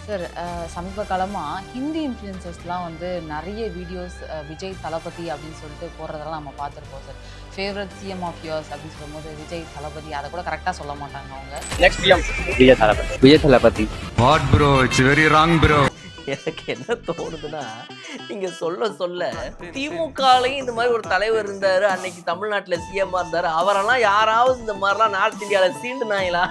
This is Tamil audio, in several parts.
சார் சமீப காலமாக ஹிந்தி இன்ஃப்ளூயன்சர்ஸ்லாம் வந்து நிறைய வீடியோஸ் விஜய் தளபதி அப்படின்னு சொல்லிட்டு போடுறதெல்லாம் நம்ம பார்த்துருப்போம் sir. Favourite CM of yours அப்படின்னு சொல்லும்போது விஜய் தளபதி அதை கூட கரெக்டாக சொல்ல மாட்டாங்க அவங்க. Next PM Vijay Thalapathy. Vijay Thalapathy. What bro, it's very wrong bro. எனக்கு என்ன தோணுதுன்னா, நீங்க சொல்ல சொல்ல திமுகலையும் இந்த மாதிரி ஒரு தலைவர் இருந்தாரு, அன்னைக்கு தமிழ்நாட்டுல சிஎம்மா இருந்தாரு, அவரெல்லாம் யாராவது இந்த மாதிரிலாம் நார்த் இந்தியாவில சீண்டுனாங்களா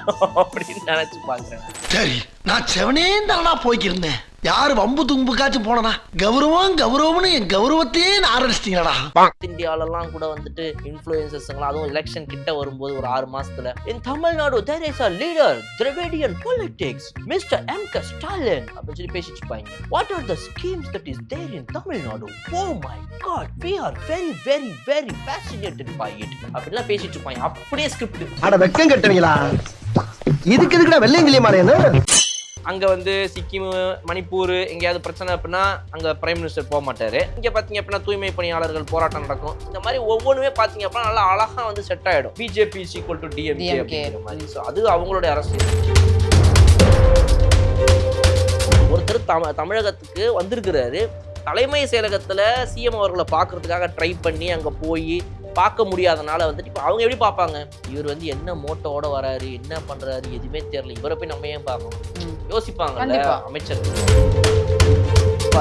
அப்படின்னு நினைச்சு பாக்குறேன். சரி, நான் செவனே தானா போய்க்கிருந்தேன். யாரு வம்பு தும்புக்காச்சும் போனா கௌரவம்னு என் கௌரவத்தையே ஆரம்பிச்சிட்டீங்களா? இந்தியாவிலலாம் கூட வந்துட்டு இன்ஃப்ளூயன்சர்ஸ்ங்களா, அதுவும் எலெக்ஷன் கிட்ட வரும்போது ஒரு 6 மாசத்துல in Tamil Nadu there is a leader Dravidian politics Mr. M.K. Stalin அப்படின்னு சொல்லி பேசிட்டு இருப்பாங்க. What are the schemes that is there in Tamil Oh my god, we are very very very fascinated by it அப்படிலாம் பேசிட்டு இருப்பாங்க. அப்படியே ஸ்கிரிப்ட். அட வெக்கம் கட்டுவீங்களா? இதுக்கு எதுக்குடா வெள்ளையங்கிலி மாறேன்னு? அங்க வந்து சிக்கிம், மணிப்பூர் எங்கேயாவது பிரச்சனை அப்படின்னா அங்க பிரைம் மினிஸ்டர் போக மாட்டாரு. இங்க பாத்தீங்க அப்படின்னா தூய்மை பணியாளர்கள் போராட்டம் நடக்கும். இந்த மாதிரி ஒவ்வொன்றுமே பாத்தீங்க அப்படின்னா நல்லா அழகா வந்து செட் ஆயிடும். BJP is equal to DMK அப்படிங்கிற மாதிரி. ஸோ அது அவங்களுடைய அரசியல். ஒருத்தர் தமிழகத்துக்கு வந்திருக்கிறாரு. தலைமை செயலகத்துல சிஎம் அவர்களை பாக்குறதுக்காக ட்ரை பண்ணி அங்க போய் பார்க்க முடியாதனால வந்துட்டு இப்போ அவங்க எப்படி பார்ப்பாங்க, இவர் வந்து என்ன மோட்டோட வராரு, என்ன பண்றாரு, எதுவுமே தெரியல, இவரை போய் நம்ம ஏன் பார்க்கணும் யோசிப்பாங்க அமைச்சர்.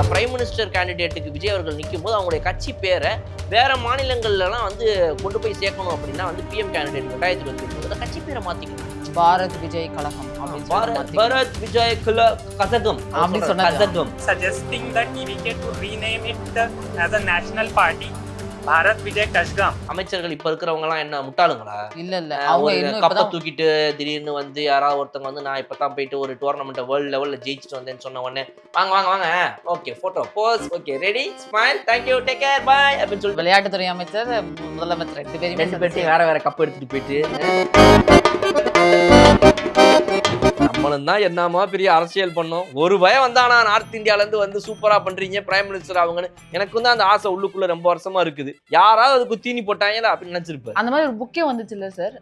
பிரைம் மினிஸ்டர் கேண்டிடேட்டுக்கு விஜய் அவர்கள் நிற்கும் போது அவங்களுடைய கட்சி பேரை வேற மாநிலங்கள்லாம் வந்து கொண்டு போய் சேர்க்கணும் அப்படின்னா வந்து பிஎம் கேண்டிடேட் 2020 கட்சி பேரை மாத்திக்கணும். பாரத் விஜய் கழகம் பாரத் விஜய் கழகம் அப்படி சொன்னாங்க. Suggesting that we get to rename it as a national party. Bharat Vijay கழகம். அமைச்சர்கள் இப்ப இருக்கிறவங்க எல்லாம் என்ன முட்டாளுங்களா? இல்ல அவங்க கப்பை தூக்கிட்டு திடீர்னு வந்து யாராவது ஒருத்தவங்க வந்து நான் இப்பதான் போயிட்டு ஒரு டோர்னமெண்ட் வேர்ல்ட் லெவல்ல ஜெயிச்சுட்டு வந்தேன்னு சொன்ன உடனே வாங்க okay photo pose okay ready smile thank you take care bye அப்படின்னு சொல்லி விளையாட்டுத்துறை அமைச்சர் முதலமைச்சர் ரெண்டு பேரும் வேற கப் எடுத்துட்டு போயிட்டு நம்மளும் தான் என்னமா பெரிய அரசியல் பண்ணோம். ஒரு பயம் வந்தானா நார்த் இந்தியால இருந்து வந்து சூப்பரா பண்றீங்க பிரைம் மினிஸ்டர் அவங்கன்னு. எனக்கு தான் அந்த ஆசை உள்ளுக்குள்ள ரொம்ப வருஷமா இருக்குது. யாராவது அதுக்கு தீனி போட்டாங்களா அப்படின்னு நினைச்சிருப்பேன். அந்த மாதிரி ஒரு புக்கே வந்துச்சு இல்ல சார்,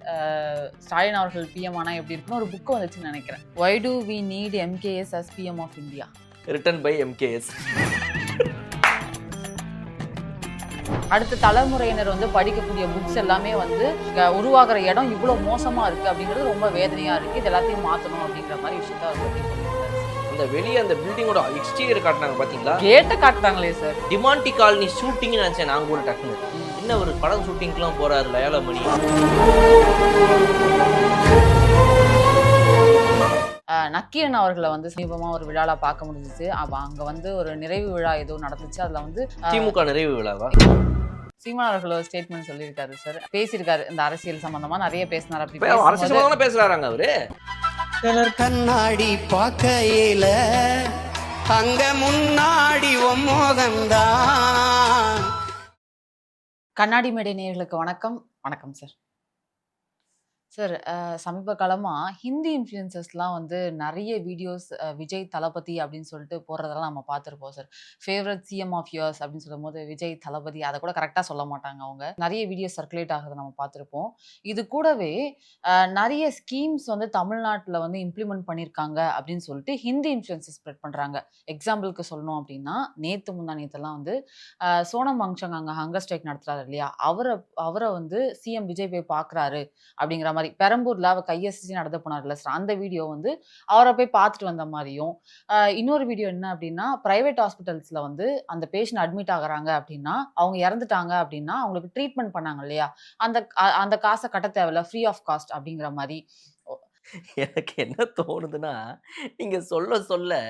ஸ்டாலின் அவர்கள் பிஎம் ஆனா எப்படி இருக்குன்னு ஒரு புக் வந்துச்சுன்னு நினைக்கிறேன். Why do we need MKS as PM of India? Written by MKS. அடுத்த தலைமுறையினர் வந்து படிக்கக்கூடிய புக்ஸ் எல்லாமே வந்து உருவாகிற இடம் இவ்வளவு மோசமா இருக்கு அப்படிங்கிறது ரொம்ப வேதனையா இருக்கு. இது எல்லாத்தையும் மாத்தணும் அப்படிங்கிற மாதிரி விஷயத்த அந்த வெளியே அந்த பில்டிங்கோட எக்ஸ்டீரியர் காட்டினாங்க பாத்தீங்களா? கேட்ட காட்டுறாங்களே சார். டிமாண்டி காலனி ஷூட்டிங் நினைச்சேன் நான் கூட டக்குனு. என்ன ஒரு படம் ஷூட்டிங்க்குலாம் போறாரு லயாலமணி. நக்கீரன் அவர்களை வந்து சமீபமா ஒரு விழால பார்க்க முடிஞ்சிச்சு. அங்க வந்து ஒரு நிறைவு விழா ஏதோ நடந்துச்சு. அதுல வந்து திமுக நிறைவு விழாவா? சீமான் அவர்கள் ஒரு ஸ்டேட்மெண்ட் சொல்லியிருக்காரு சார், பேசியிருக்காரு இந்த அரசியல் சம்பந்தமா நிறைய பேசினார். அப்படி அரசியல் சம்பந்தமா பேசுறாங்க அவரு. கண்ணாடி பார்க்கையில அங்க முன்னாடி மோகம்தான். கண்ணாடி மேடை நேயர்களுக்கு வணக்கம். வணக்கம் சார். சார் சமீப காலமாக ஹிந்தி இன்ஃப்ளூயன்சர்ஸ்லாம் வந்து நிறைய வீடியோஸ் விஜய் தளபதி அப்படின்னு சொல்லிட்டு போடுறதெல்லாம் நம்ம பார்த்துருப்போம் sir. Favourite CM of yours அப்படின்னு சொல்லும்போது விஜய் தளபதி அதை கூட கரெக்டாக சொல்ல மாட்டாங்க அவங்க. நிறைய வீடியோஸ் சர்க்குலேட் ஆகுது நம்ம பார்த்துருப்போம். இது கூடவே நிறைய ஸ்கீம்ஸ் வந்து தமிழ்நாட்டில் வந்து இம்ப்ளிமெண்ட் பண்ணியிருக்காங்க அப்படின்னு சொல்லிட்டு ஹிந்தி இன்ஃப்ளூயன்சஸ் ஸ்ப்ரெட் பண்ணுறாங்க. எக்ஸாம்பிளுக்கு சொல்லணும் அப்படின்னா நேற்றுலாம் வந்து சோனம் வாங்சுக் அங்கே ஹங்கர் ஸ்ட்ரைக் நடத்துறாரு இல்லையா, அவரை வந்து சிஎம் விஜய் போய் பார்க்குறாரு அப்படிங்கிற மாதிரி பெரம்பூர்ல அவர் கையசிச்சு நடந்து போனார்ல சார், அந்த வீடியோ வந்து அவரை போய் பார்த்துட்டு வந்த மாதிரியும். இன்னொரு வீடியோ என்ன அப்படின்னா, பிரைவேட் ஹாஸ்பிட்டல்ஸ்ல வந்து அந்த பேஷண்ட் அட்மிட் ஆகுறாங்க அப்படின்னா, அவங்க இறந்துட்டாங்க அப்படின்னா அவங்களுக்கு ட்ரீட்மெண்ட் பண்ணாங்க இல்லையா, அந்த காசை கட்ட தேவையில்ல, ஃப்ரீ ஆஃப் காஸ்ட் அப்படிங்கிற மாதிரி. எனக்கு என்ன தோணுதுன்னா, நீங்க சொல்ல சொல்ல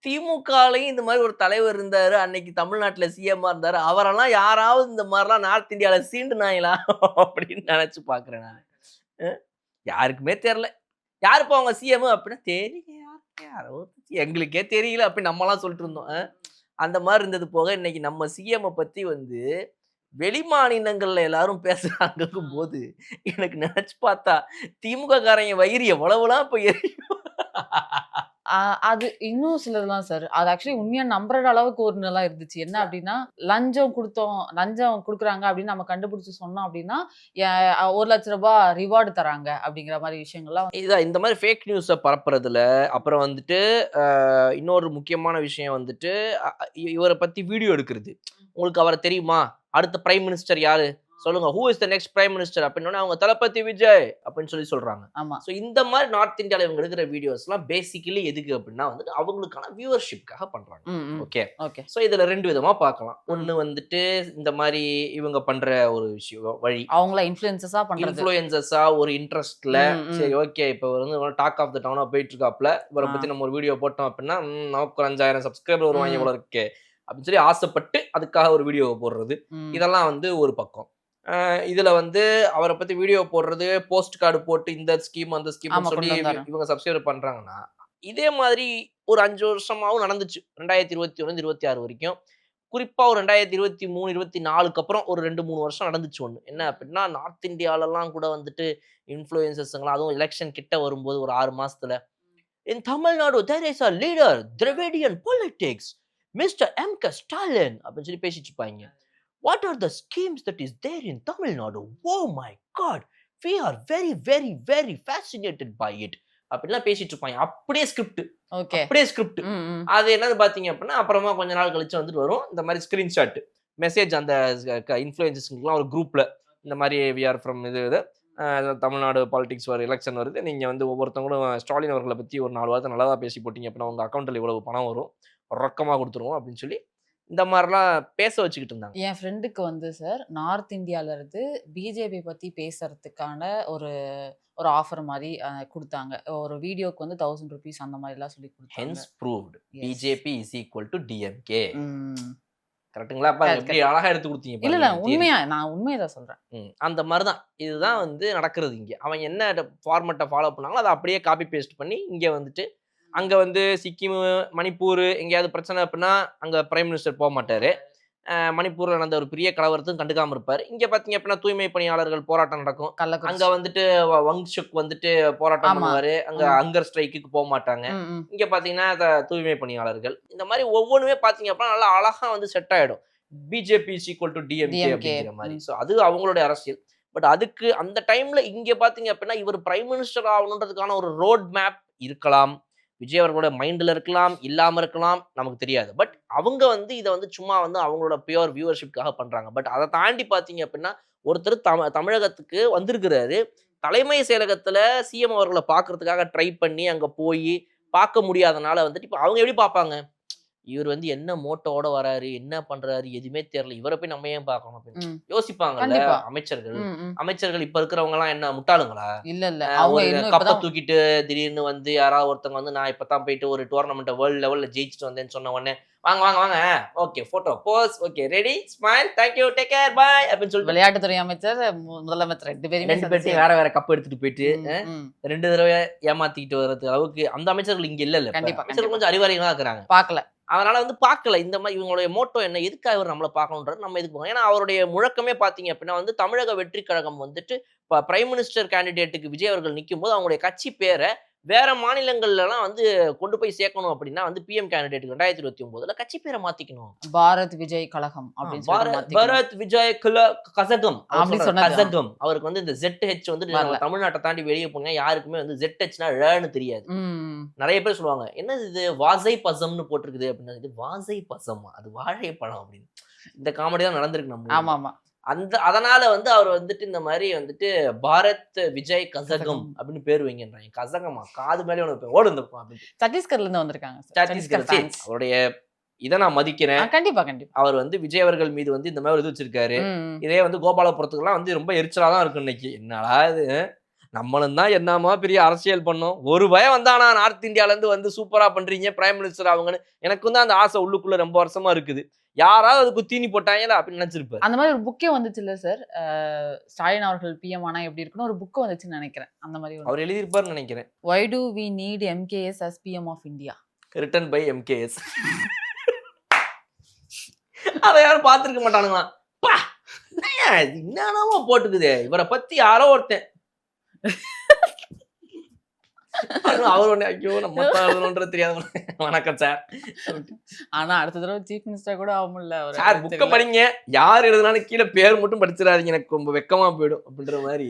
திமுகலையும் இந்த மாதிரி ஒரு தலைவர் இருந்தாரு, அன்னைக்கு தமிழ்நாட்டுல சிஎம்மா இருந்தாரு, அவரெல்லாம் யாராவது இந்த மாதிரிலாம் நார்த் இந்தியாவில சீண்டுனாங்களா அப்படின்னு நினைச்சு பாக்குறேன் நான். யாருக்குமே தெரியல. யாருப்பா அவங்க சிஎம் அப்படின்னா தெரியல, யாரோ எங்களுக்கே தெரியல அப்படி நம்மலாம் சொல்லிட்டு இருந்தோம். அந்த மாதிரி இருந்தது போக இன்னைக்கு நம்ம சிஎம் பத்தி வந்து வெளி மாநிலங்கள்ல எல்லாரும் பேசுறாங்கும் போது எனக்கு நினைச்சு பார்த்தா திமுக காரங்க வயிறு எவ்வளவுலாம் இப்ப எரியும் அது இன்னும் சிலதெல்லாம் சார். அது ஆக்சுவலி உண்மையா நம்புற அளவுக்கு ஒண்ணுலாம் இருந்துச்சு. என்ன அப்டின்னா, லஞ்சம் குடுக்குறாங்க அப்டின்னு நம்ம கண்டுபிடிச்சு சொன்னோம் அப்டின்னா, எ ரூ. 1,00,000 ரிவார்டு தராங்க அப்டிங்கிற மாரி விஷயங்கள்லாம் இதான் இந்த மாதிரி ஃபேக் நியூஸ பரப்புறதுல, அப்புறம் வந்துட்டு இன்னொரு முக்கியமான விஷயம் வந்துட்டு, அ அ இவர பத்தி வீடியோ எடுக்குறது. உங்களுக்கு அவர தெரியுமா? அடுத்த பிரைம் மினிஸ்டர் யாரு? சொல்லுங்க. Who is the next prime minister? அப்படின்னோனே அவங்க தளபதி விஜய் அப்படின்னு சொல்றாங்க. ஆமா. ஸோ இந்த மாதிரி நார்த் இந்தியால இவங்க எடுக்கிற வீடியோஸ்லாம் பேசிக்கலி எதுக்கு அப்படின்னா வந்துட்டு அவங்களுக்கான வியூவர்ஷிப்காக பண்றாங்க. ஓகே. ஓகே. ஸோ இதுல 2 விதமா பார்க்கலாம். ஒண்ணு வந்துட்டு இந்த மாதிரி இவங்க பண்ற ஒரு விஷயம் வழி. அவங்கள இன்ஃப்ளூயன்சஸா பண்றது. இன்ஃப்ளூயன்சஸா ஒரு இன்ட்ரெஸ்ட்ல சரி ஓகே இப்போ வந்து டாக் ஆஃப் த டவுனா போயிட்டு இருக்காப்ல. இவரை பத்தி நம்ம ஒரு வீடியோ போட்டோம் அப்படின்னா நமக்கு ஒரு 5,000 சப்ஸ்கிரைபர் வருவாங்க இவ்வளவு இருக்கு அப்படின்னு சொல்லி ஆசைப்பட்டு அதுக்காக ஒரு வீடியோ போடுறது. இதெல்லாம் வந்து ஒரு பக்கம். இதுல வந்து அவரை பத்தி வீடியோ போடுறது, போஸ்ட் கார்டு போட்டு இந்த ஸ்கீம் அந்த ஸ்கீம் சொல்லி இவங்க சப்ஸ்கிரைப் பண்றாங்கன்னா, இதே மாதிரி ஒரு 5 வருஷமாவும் நடந்துச்சு. 2021 26 வரைக்கும். குறிப்பா ஒரு 2023 24க்கு அப்புறம் ஒரு 2 3 வருஷம் நடந்துச்சு ஒண்ணு. என்ன அப்படின்னா நார்த் இந்தியாலலாம் கூட வந்துட்டு இன்ஃப்ளூயன்சர்ஸ்ங்கலாம் அதுவும் எலெக்ஷன் கிட்ட வரும்போது ஒரு 6 மாசத்துல In Tamil Nadu, there is a leader, Dravidian politics, Mr. M.K. Stalin அப்படின்னு சொல்லி பேசிட்டு இருப்பாங்க. What are the schemes that is there in Tamil Nadu? Oh my God, we are very, very, very fascinated by it. அப்படிலாம் பேசிட்டு இருப்பாங்க. அப்படியே ஸ்கிரிப்ட். ஓகே. அப்படியே ஸ்கிரிப்ட். அது என்னது பாத்தீங்க அப்படின்னா அப்புறமா கொஞ்ச நாள் கழிச்சு வந்துட்டு வரும். இந்த மாதிரி ஸ்கிரீன்ஷாட் மெசேஜ் அந்த இன்ஃப்ளூயன்சர்ஸ்க்குலாம் ஒரு குரூப்ல இந்த மாதிரி we are from இது தமிழ்நாடு பாலிடிக்ஸ் வர எலெக்ஷன் வருது. நீங்க வந்து ஒவ்வொருத்தவங்களும் ஸ்டாலின் அவர்களை பத்தி ஒரு 4 வார்த்தை நல்லதா பேசி போட்டீங்க அப்படின்னா உங்க அக்கௌண்ட்ல இவ்வளவு பணம் வரும், ரொக்கமா கொடுத்துருவோம் அப்படின்னு சொல்லி இந்த மாதிரிலாம் பேச வச்சுக்கிட்டு இருந்தாங்க. என் ஃப்ரெண்டுக்கு வந்து சார் நார்த் இந்தியால இருந்து பிஜேபி பத்தி பேசுறதுக்கான ஒரு ஆஃபர் மாதிரி குடுத்தாங்க. ஒரு வீடியோக்கு வந்து ₹1000 அந்த மாதிரிலாம் சொல்லி குடுத்தாங்க. Hence proved BJP is equal to DMK. கரெக்ட்டுங்களா? அப்ப Correct, எப்படி அழகா எடுத்து கொடுத்தீங்க இல்ல பாருங்க theory. உண்மையா நான் உண்மையை தான் சொல்றேன். அந்த மாதிரி தான். இதுதான் வந்து நடக்கிறது இங்க. அவன் என்ன ஃபார்மேட்ட ஃபாலோ பண்ணாங்களோ அதை அப்படியே காப்பி பேஸ்ட் பண்ணி இங்க வந்துட்டு அங்க வந்து சிக்கிம், மணிப்பூர் எங்கேயாவது பிரச்சனை அப்படின்னா அங்க பிரைம் மினிஸ்டர் போக மாட்டாரு. மணிப்பூர்ல நடந்த ஒரு பெரிய கலவரத்தையும் கண்டுக்காம இருப்பாரு. இங்க பாத்தீங்க அப்படின்னா தூய்மை பணியாளர்கள் போராட்டம் நடக்கும். அங்க வந்துட்டு வங்ஷுக் வந்துட்டு போராட்டம் ஆமா. பண்ணுவாரு. அங்க ஹங்கர் ஸ்ட்ரைக்குக்கு போக மாட்டாங்க. இங்க பாத்தீங்கன்னா தூய்மை பணியாளர்கள் இந்த மாதிரி ஒவ்வொன்றுமே பாத்தீங்க அப்படின்னா நல்லா அழகா வந்து செட் ஆயிடும். BJP is equal to DMK அப்படிங்கிற மாதிரி. ஸோ அது அவங்களுடைய அரசியல். பட் அதுக்கு அந்த டைம்ல இங்க பாத்தீங்க அப்படின்னா இவர் பிரைம் மினிஸ்டர் ஆகணுன்றதுக்கான ஒரு ரோட் மேப் இருக்கலாம். விஜய் அவர்களோட மைண்ட்ல இருக்கலாம், இல்லாம இருக்கலாம், நமக்கு தெரியாது. பட் அவங்க வந்து இதை வந்து சும்மா வந்து அவங்களோட பியூர் வியூவர்ஷிப்காக பண்றாங்க. பட் அதை தாண்டி பாத்தீங்க அப்படின்னா ஒருத்தர் தமிழகத்துக்கு வந்திருக்கிறாரு. தலைமை செயலகத்துல சிஎம் அவர்களை பாக்குறதுக்காக ட்ரை பண்ணி அங்க போய் பார்க்க முடியாதனால வந்துட்டு இப்ப அவங்க எப்படி பார்ப்பாங்க? இவர் வந்து என்ன மோட்டோட வராரு, என்ன பண்றாரு எதுவுமே தெரியல. இவரை போய் நம்ம ஏன் பார்க்கணும் அப்படின்னு யோசிப்பாங்கல்ல அமைச்சர்கள். அமைச்சர்கள் இப்ப இருக்கிறவங்க எல்லாம் என்ன முட்டாளுங்களா? இல்ல அவங்க கப்ப தூக்கிட்டு திடீர்னு வந்து யாராவது ஒருத்தவங்க வந்து நான் இப்பதான் போயிட்டு ஒரு டோர்னமெண்ட் வேர்ல்ட் லெவல்ல ஜெயிச்சுட்டு வந்தேன்னு சொன்ன உடனே வாங்க வாங்க வாங்க okay photo pose okay ready smile thank you take care bye அப்படின்னு சொல்லி விளையாட்டுத்துறை அமைச்சர் முதலமைச்சர் 2 பேரும் வேற வேற கப் எடுத்துட்டு போயிட்டு 2 தடவை ஏமாத்திக்கிட்டு வர்றது அளவுக்கு அந்த அமைச்சர்கள் இங்க இல்ல. அமைச்சர்கள் கொஞ்சம் அறிவாளிகளா இருக்கிறாங்க. பார்க்கல. அதனால வந்து பார்க்கல இந்த மாதிரி இவங்களுடைய மோட்டோ என்ன, எதுக்காக இவர் நம்மளை பார்க்கணுன்றது நம்ம எதுக்கு போகணும். ஏன்னா அவருடைய முழக்கமே பார்த்தீங்க அப்படின்னா வந்து தமிழக வெற்றி கழகம் வந்துட்டு இப்போ பிரைம் மினிஸ்டர் கேண்டிடேட்டுக்கு விஜய் அவர்கள் நிற்கும் போது அவங்களுடைய கட்சி பேரை வேற மாநிலங்கள்லாம் வந்து கொண்டு போய் சேர்க்கணும் அப்படின்னா வந்து பிஎம் கேண்டிடேட் 2029ல கட்சி பேரை மாத்திக்கணும். பாரத் விஜய் கழகம் அப்படின்னு பாரத் விஜய் கசகம் கசகம். அவருக்கு வந்து இந்த ZH வந்து தமிழ்நாட்டை தாண்டி வெளியே போனீங்கன்னா யாருக்குமே வந்து ZHனா ழன்னு தெரியாது. நிறைய பேர் சொல்லுவாங்க என்னது இது வாசை பசம்னு போட்டிருக்குது அப்படின்னா இது வாசை பசம் அது வாழைப்பழம் அப்படின்னு. இந்த காமெடி தான் நடந்திருக்கு நம்ம. ஆமா ஆமா. அதனால வந்து அவர் வந்துட்டு இந்த மாதிரி வந்துட்டு பாரத் விஜய் கசகம் அப்படின்னு பேர் வைங்கன்றாங்க. கசகமா காது மேலே ஓடு இருந்திருக்கும் அப்படின்னு. சத்தீஸ்கர்ல இருந்து வந்திருக்காங்க. சத்தீஸ்கர் அவருடைய இதை நான் மதிக்கிறேன். கண்டிப்பா கண்டிப்பா. அவர் வந்து விஜய் அவர்கள் மீது வந்து இந்த மாதிரி இது வச்சிருக்காரு. இதே வந்து கோபாலபுரத்துக்குலாம் வந்து ரொம்ப எரிச்சலா தான் இருக்கு இன்னைக்கு. என்னடா இது நம்மளும் தான் என்னமா பெரிய அரசியல் பண்ணோம். ஒரு பயம் வந்தானா நார்த் இந்தியால இருந்து வந்து சூப்பரா பண்றீங்க பிரைம் மினிஸ்டர் அவங்கன்னு. எனக்கும் தான் அந்த ஆசை உள்ளுக்குள்ள ரொம்ப வருஷமா இருக்குது. யாராவது அதுக்கு தீனி போட்டாங்களா அப்படின்னு நினைச்சிருப்பாரு. அந்த மாதிரி ஒரு புக்கே வந்துச்சு இல்ல சார், ஸ்டாலின் அவர்கள் பிஎம் ஆனா எப்படி இருக்குன்னு ஒரு புக் வந்துச்சுன்னு நினைக்கிறேன். அந்த மாதிரி அவர் எழுதியிருப்பாருன்னு நினைக்கிறேன். Why do we need MKS as PM of India? Written by MKS. அதை யாரும் பார்த்திருக்க மாட்டானுங்களா? என்னென்னமோ போட்டுக்குதே இவரை பத்தி யாரோ ஒருத்தன் அவர் ஒண்ணு ஐயோ நம்ம எழுதணும்ன்றது தெரியாது. வணக்கம் சார். ஆனா அடுத்த தடவை சீஃப் மினிஸ்டர் கூட ஆக முடியல அவரு. சார் புக்க படிங்க, யார் எழுதுனாலும் கீழே பேர் மட்டும் படிச்சிடாதீங்க, எனக்கு ரொம்ப வெக்கமா போயிடும் அப்படின்ற மாதிரி.